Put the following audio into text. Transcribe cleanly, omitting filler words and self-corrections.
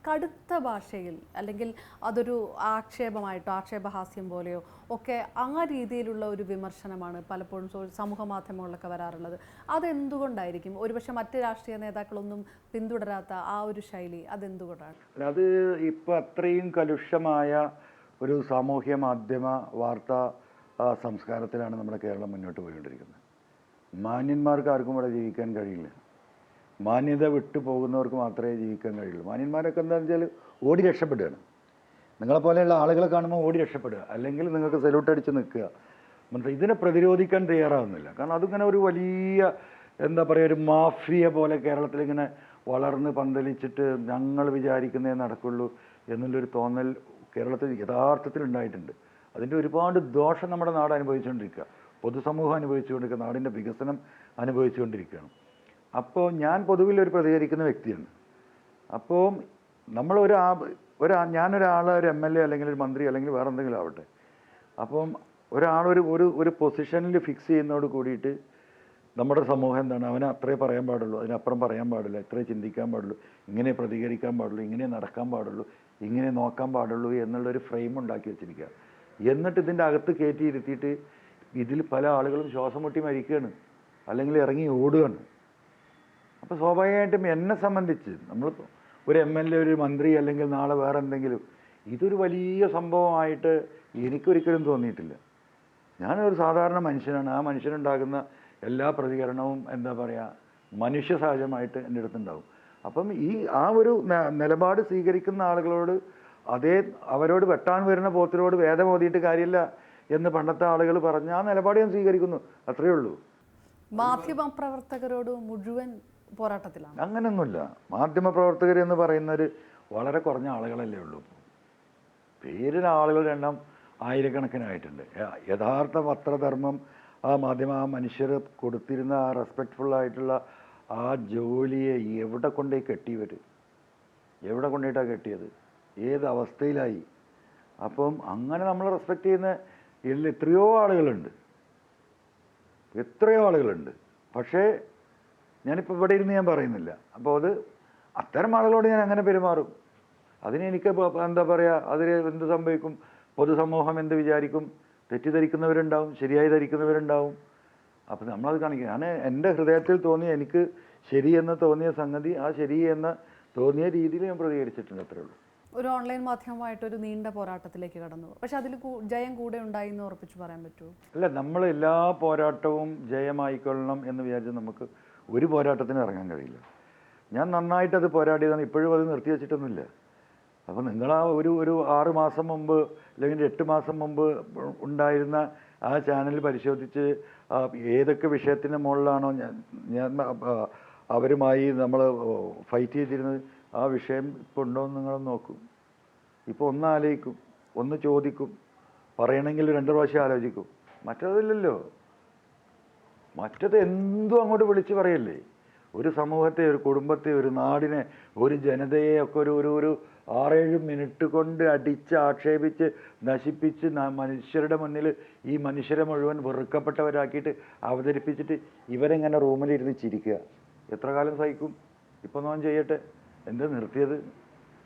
കടുത്ത ഭാഷയിൽ അല്ലെങ്കിൽ അതൊരു ആക്ഷേപമായിട്ടോ ആക്ഷേപഹാസ്യം പോലെയോ ഒക്കെ ആ രീതിയിലുള്ള ഒരു വിമർശനമാണ് പലപ്പോഴും സമൂഹ മാധ്യമങ്ങളിലൊക്കെ വരാറുള്ളത്. അതെന്തുകൊണ്ടായിരിക്കും? ഒരുപക്ഷെ മറ്റ് രാഷ്ട്രീയ നേതാക്കളൊന്നും പിന്തുടരാത്ത ആ ഒരു ശൈലി അതെന്തുകൊണ്ടാണ്? അത് ഇപ്പം അത്രയും കലുഷമായ ഒരു സാമൂഹ്യ മാധ്യമ വാർത്താ സംസ്കാരത്തിലാണ് നമ്മുടെ കേരളം മുന്നോട്ട് പോയിക്കൊണ്ടിരിക്കുന്നത്. മാന്യന്മാർക്ക് ആർക്കും ഇവിടെ ജീവിക്കാൻ കഴിയില്ല. മാന്യത വിട്ടു പോകുന്നവർക്ക് മാത്രമേ ജീവിക്കാൻ കഴിയുള്ളൂ. മാന്യന്മാരൊക്കെ എന്താണെന്ന് വെച്ചാൽ ഓടി രക്ഷപ്പെടുകയാണ്. നിങ്ങളെപ്പോലെയുള്ള ആളുകളെ കാണുമ്പോൾ ഓടി രക്ഷപ്പെടുക, അല്ലെങ്കിൽ നിങ്ങൾക്ക് സല്യൂട്ട് അടിച്ച് നിൽക്കുക. ഇതിനെ പ്രതിരോധിക്കാൻ തയ്യാറാവുന്നില്ല. കാരണം അതിങ്ങനെ ഒരു വലിയ എന്താ പറയുക, ഒരു മാഫിയ പോലെ കേരളത്തിലിങ്ങനെ വളർന്ന് പന്തലിച്ചിട്ട് ഞങ്ങൾ വിചാരിക്കുന്നതേ നടക്കുള്ളൂ എന്നുള്ളൊരു തോന്നൽ കേരളത്തിൽ യഥാർത്ഥത്തിൽ ഉണ്ടായിട്ടുണ്ട്. അതിൻ്റെ ഒരുപാട് ദോഷം നമ്മുടെ നാട് അനുഭവിച്ചുകൊണ്ടിരിക്കുക, പൊതുസമൂഹം അനുഭവിച്ചുകൊണ്ടിരിക്കുക, നാടിൻ്റെ വികസനം അനുഭവിച്ചുകൊണ്ടിരിക്കുകയാണ്. അപ്പോൾ ഞാൻ പൊതുവിലൊരു പ്രതികരിക്കുന്ന വ്യക്തിയാണ്. അപ്പോൾ നമ്മൾ ഞാനൊരാൾ ഒരു MLA അല്ലെങ്കിൽ ഒരു മന്ത്രി അല്ലെങ്കിൽ വേറെ എന്തെങ്കിലും ആവട്ടെ, അപ്പം ഒരു പൊസിഷനിൽ ഫിക്സ് ചെയ്യുന്നതോട് കൂടിയിട്ട് നമ്മുടെ സമൂഹം എന്താണ്, അവനെ അത്രേ പറയാൻ പാടുള്ളൂ, അതിനപ്പുറം പറയാൻ പാടില്ല, ഇത്രേ ചിന്തിക്കാൻ പാടുള്ളൂ, ഇങ്ങനെ പ്രതികരിക്കാൻ പാടുള്ളൂ, ഇങ്ങനെ നടക്കാൻ പാടുള്ളൂ, ഇങ്ങനെ നോക്കാൻ പാടുള്ളൂ എന്നുള്ളൊരു ഫ്രെയിം ഉണ്ടാക്കി വെച്ചിരിക്കുക. എന്നിട്ട് ഇതിൻ്റെ അകത്ത് കയറ്റി ഇരുത്തിയിട്ട് ഇതിൽ പല ആളുകളും ശ്വാസം മുട്ടി മരിക്കുകയാണ്, അല്ലെങ്കിൽ ഇറങ്ങി ഓടുകയാണ്. അപ്പോൾ സ്വാഭാവികമായിട്ടും എന്നെ സംബന്ധിച്ച് നമ്മൾ ഒരു MLA ഒരു മന്ത്രി അല്ലെങ്കിൽ നാളെ വേറെ എന്തെങ്കിലും, ഇതൊരു വലിയ സംഭവമായിട്ട് എനിക്കൊരിക്കലും തോന്നിയിട്ടില്ല. ഞാനൊരു സാധാരണ മനുഷ്യനാണ്. ആ മനുഷ്യനുണ്ടാകുന്ന എല്ലാ പ്രതികരണവും എന്താ പറയുക, മനുഷ്യ സഹജമായിട്ട് എൻ്റെ അടുത്തുണ്ടാവും. അപ്പം ആ ഒരു നിലപാട് സ്വീകരിക്കുന്ന ആളുകളോട് അവരോട് വെട്ടാൻ വരുന്ന പോത്തിനോട് വേദം ഓതിയിട്ട് കാര്യമില്ല എന്ന് പണ്ടത്തെ ആളുകൾ പറഞ്ഞ ആ നിലപാട് ഞാൻ സ്വീകരിക്കുന്നു, അത്രയേ ഉള്ളൂ. മാധ്യമപ്രവർത്തകരോട് മുഴുവൻ പോരാട്ടത്തിലാണ്? അങ്ങനെയൊന്നുമില്ല. മാധ്യമപ്രവർത്തകർ എന്ന് പറയുന്നവർ വളരെ കുറഞ്ഞ ആളുകളല്ലേ ഉള്ളൂ. പേരിന് ആളുകളുടെ എണ്ണം ആയിരക്കണക്കിനായിട്ടുണ്ട്. യഥാർത്ഥ പത്രധർമ്മം ആ മനുഷ്യർ കൊടുത്തിരുന്ന ആ റെസ്പെക്റ്റ്ഫുള്ളായിട്ടുള്ള ആ ജോലിയെ എവിടെ കൊണ്ടുപോയി കെട്ടിയവർ, എവിടെ കൊണ്ടുപോയിട്ടാണ് കെട്ടിയത്, ഏത് അവസ്ഥയിലായി? അപ്പം അങ്ങനെ നമ്മൾ റെസ്പെക്റ്റ് ചെയ്യുന്ന എത്രയോ ആളുകളുണ്ട്. പക്ഷേ ഞാനിപ്പോൾ ഇവിടെ ഇരുന്ന് ഞാൻ പറയുന്നില്ല. അപ്പോൾ അത്തരം ആളുകളോട് ഞാൻ അങ്ങനെ പെരുമാറും. അതിനെനിക്ക് എന്താ പറയുക, അതിൽ എന്ത് സംഭവിക്കും, പൊതുസമൂഹം എന്ത് വിചാരിക്കും, തെറ്റിദ്ധരിക്കുന്നവരുണ്ടാവും, ശരിയായി ധരിക്കുന്നവരുണ്ടാവും. അപ്പം നമ്മളത് കാണിക്കുക. ഞാൻ എൻ്റെ ഹൃദയത്തിൽ തോന്നിയ, എനിക്ക് ശരിയെന്ന് തോന്നിയ സംഗതി ആ ശരിയെന്ന് തോന്നിയ രീതിയിൽ ഞാൻ പ്രതികരിച്ചിട്ടുണ്ട്, അത്രേ ഉള്ളൂ. ഒരു ഓൺലൈൻ മാധ്യമമായിട്ടൊരു നീണ്ട പോരാട്ടത്തിലേക്ക് കടന്നു, പക്ഷെ അതിൽ ജയം കൂടെ ഉണ്ടായി എന്ന് ഉറപ്പിച്ച് പറയാൻ പറ്റുമോ? അല്ല, നമ്മൾ എല്ലാ പോരാട്ടവും ജയമായിക്കൊള്ളണം എന്ന് വിചാരിച്ച് നമുക്ക് ഒരു പോരാട്ടത്തിന് ഇറങ്ങാൻ കഴിയില്ല. ഞാൻ നന്നായിട്ടത് പോരാടിയതാണ്, ഇപ്പോഴും അത് നിർത്തി വെച്ചിട്ടൊന്നുമില്ല. അപ്പോൾ നിങ്ങൾ ആ ഒരു 6 മാസം മുമ്പ് അല്ലെങ്കിൽ 8 മാസം മുമ്പ് ഉണ്ടായിരുന്ന ആ ചാനൽ പരിശോധിച്ച് ഏതൊക്കെ വിഷയത്തിൻ്റെ മുകളിലാണോ ഞാൻ അവരുമായി നമ്മൾ ഫൈറ്റ് ചെയ്തിരുന്നത്, ആ വിഷയം ഇപ്പോൾ ഉണ്ടോ എന്ന് നിങ്ങൾ നോക്കും. ഇപ്പോൾ ഒന്ന് ആലോചിക്കും, ഒന്ന് ചോദിക്കും, പറയണമെങ്കിൽ 2 പ്രാവശ്യം ആലോചിക്കും. മറ്റതില്ലല്ലോ. മറ്റത് എന്തും അങ്ങോട്ട് വിളിച്ച് പറയല്ലേ. ഒരു സമൂഹത്തെ, ഒരു കുടുംബത്തെ, ഒരു നാടിനെ, ഒരു ജനതയെ ഒക്കെ ഒരു 6-7 മിനിറ്റ് കൊണ്ട് അടിച്ച് ആക്ഷേപിച്ച് നശിപ്പിച്ച് മനുഷ്യരുടെ മുന്നിൽ ഈ മനുഷ്യരെ മുഴുവൻ വെറുക്കപ്പെട്ടവരാക്കിയിട്ട് അവതരിപ്പിച്ചിട്ട് ഇവരെങ്ങനെ റൂമിലിരുന്ന് ചിരിക്കുക. എത്ര കാലം സഹിക്കും? ഇപ്പം ഞാൻ ചെയ്യട്ടെ, എന്താ നിർത്തിയത്?